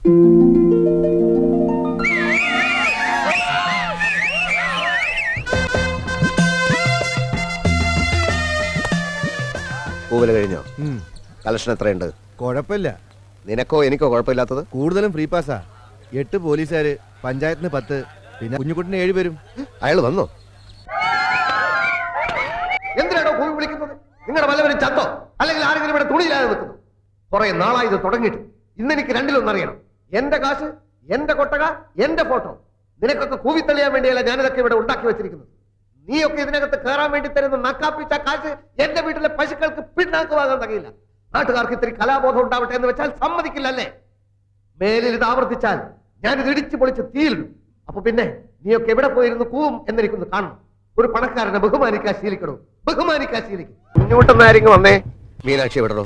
പൂവല് കഴിഞ്ഞോ? കളക്ഷൻ എത്രയുണ്ട്? കുഴപ്പമില്ല. നിനക്കോ എനിക്കോ കുഴപ്പമില്ലാത്തത്? കൂടുതലും ഫ്രീ പാസ്സാ. 8 പോലീസുകാര്, പഞ്ചായത്തിന് 10, പിന്നെ കുഞ്ഞുകുട്ടിന് 7 പേരും. അയാൾ വന്നോ? എന്തിനാണോ ഭൂമി വിളിക്കുന്നത്? നിങ്ങളുടെ വല്ലവരും ചത്തോ അല്ലെങ്കിൽ ആരെങ്കിലും ഇവിടെ തുണിയില്ലാതെ നിൽക്കുന്നു? കുറെ നാളായി ഇത് തുടങ്ങിയിട്ട്. ഇന്നെനിക്ക് രണ്ടിലൊന്നറിയണം. എന്റെ കാശ്, എന്റെ കൊട്ടക, എന്റെ ഫോട്ടോ. നിനക്കൊക്കെ കൂവിത്തളിയാൻ വേണ്ടിയല്ല ഞാനിതൊക്കെ ഇവിടെ ഉണ്ടാക്കി വെച്ചിരിക്കുന്നത്. നീയൊക്കെ ഇതിനകത്ത് കയറാൻ വേണ്ടി തരുന്ന നക്കാപ്പിച്ച കാശ് എന്റെ വീട്ടിലെ പശുക്കൾക്ക് പിന്നാക്കുവാകാൻ തകയില്ല. നാട്ടുകാർക്ക് ഇത്തിരി കലാബോധം ഉണ്ടാവട്ടെ എന്ന് വെച്ചാൽ സമ്മതിക്കില്ലല്ലേ? മേലിൽ ഇത് ആവർത്തിച്ചാൽ ഞാനിത് ഇടിച്ചു പൊളിച്ച് തീയിലിടും. അപ്പൊ പിന്നെ നീയൊക്കെ എവിടെ പോയിരുന്നു കൂവും എന്നെനിക്കൊന്ന് കാണണം. ഒരു പണക്കാരനെ ബഹുമാനിക്കാൻ ശീലിക്കണോ? ബഹുമാനിക്കാൻ ശീലിക്കും. കുഞ്ഞുമുട്ടെന്നായിരിക്കും വന്നേ. മീനാക്ഷി വിടണോ?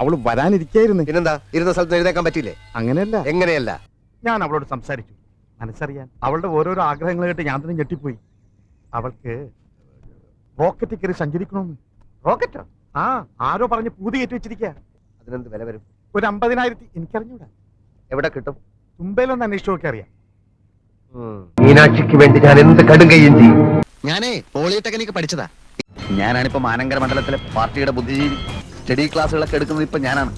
അവള് വരാനിരിക്കായിരുന്നു. പിന്നെന്താ, ഇരുന്ന സ്ഥലത്ത് എഴുതേക്കാൻ പറ്റില്ലേ? അങ്ങനെയല്ല. എങ്ങനെയല്ല? ഞാൻ അവളോട് സംസാരിച്ചു, മനസ്സറിയാൻ. അവളുടെ ഓരോരോ ആഗ്രഹങ്ങൾ കേട്ട് ഞാൻ തന്നെ ഞെട്ടിപ്പോയി. അവൾക്ക് റോക്കറ്റ് കയറി സഞ്ചരിക്കണമെന്ന്. റോക്കറ്റോ? ആ, ആരോ പറഞ്ഞ് പൂതി കയറ്റി വെച്ചിരിക്കുക. അതിനെന്ത് വില വരും? ഒരു 50,000. എനിക്കറിഞ്ഞൂടാ. എവിടെ കിട്ടും? മുംബൈയിലൊന്ന് അന്വേഷിച്ചു നോക്കി അറിയാം. മീനാക്ഷിക്ക് വേണ്ടി ഞാൻ എന്ത് കടുങ്കയും ചെയ്യും. ഞാനേ പോളിടെക്നിക്ക് പഠിച്ചതാ. ഞാനാണിപ്പോ മാനങ്കര മണ്ഡലത്തിലെ പാർട്ടിയുടെ ബുദ്ധിജീവി. സ്റ്റഡി ക്ലാസ്സുകളൊക്കെ എടുക്കുന്നത് ഇപ്പൊ ഞാനാണ്.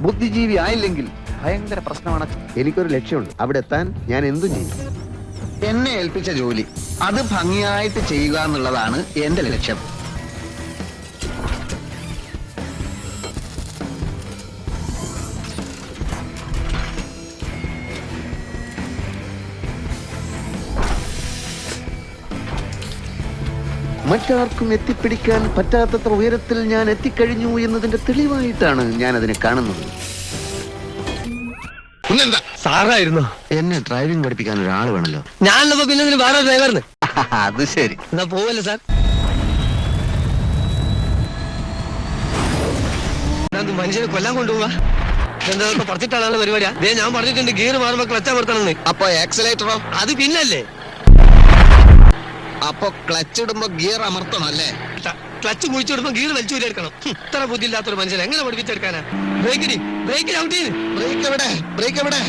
ബുദ്ധിജീവി ആയില്ലെങ്കിൽ ഭയങ്കര പ്രശ്നമാണ്. എനിക്കൊരു ലക്ഷ്യമുണ്ട്. അവിടെ എത്താൻ ഞാൻ എന്തും ചെയ്യും. എന്നെ ഏൽപ്പിച്ച ജോലി അത് ഭംഗിയായിട്ട് ചെയ്യുക എന്നുള്ളതാണ് എന്റെ ലക്ഷ്യം. മറ്റാർക്കും എത്തിപ്പിടിക്കാൻ പറ്റാത്തത്ര ഉയരത്തിൽ ഞാൻ എത്തിക്കഴിഞ്ഞു എന്നതിന്റെ തെളിവായിട്ടാണ് ഞാൻ അതിനെ കാണുന്നത്. സാറായിരുന്നു. എന്നെ ഡ്രൈവിംഗ് പഠിപ്പിക്കാൻ ഒരാൾ വേണല്ലോ. ഞാനപ്പോ പിന്നെ വേറെ ഡ്രൈവറിന്. അത് ശരി. എന്നാ പോവല്ലേ സാർ? മനുഷ്യനെ കൊല്ലാൻ കൊണ്ടുപോവാ. എന്താ പറഞ്ഞിട്ടാണ് പരിപാടിയാ? ഞാൻ പറഞ്ഞിട്ടുണ്ട് ഗിയർ മാറുമ്പോ ക്ലച്ച് അമർത്തണമെന്ന്. അപ്പൊ ആക്സിലേറ്ററോ? അത് പിന്നല്ലേ. അപ്പൊ ക്ലച്ച് ഇടുമ്പോ ഗിയർ അമർത്തണം അല്ലേ? ക്ലച്ച് കുഴിച്ചിടുമ്പോ ഗിയർ വലിച്ചു എടുക്കണം. ഇത്ര ബുദ്ധിയില്ലാത്തൊരു മനുഷ്യൻ എങ്ങനെ പഠിപ്പിച്ചെടുക്കാനാ? ബ്രേക്ക് ഔട്ട് ചെയ്ത്. ബ്രേക്ക് എവിടെ?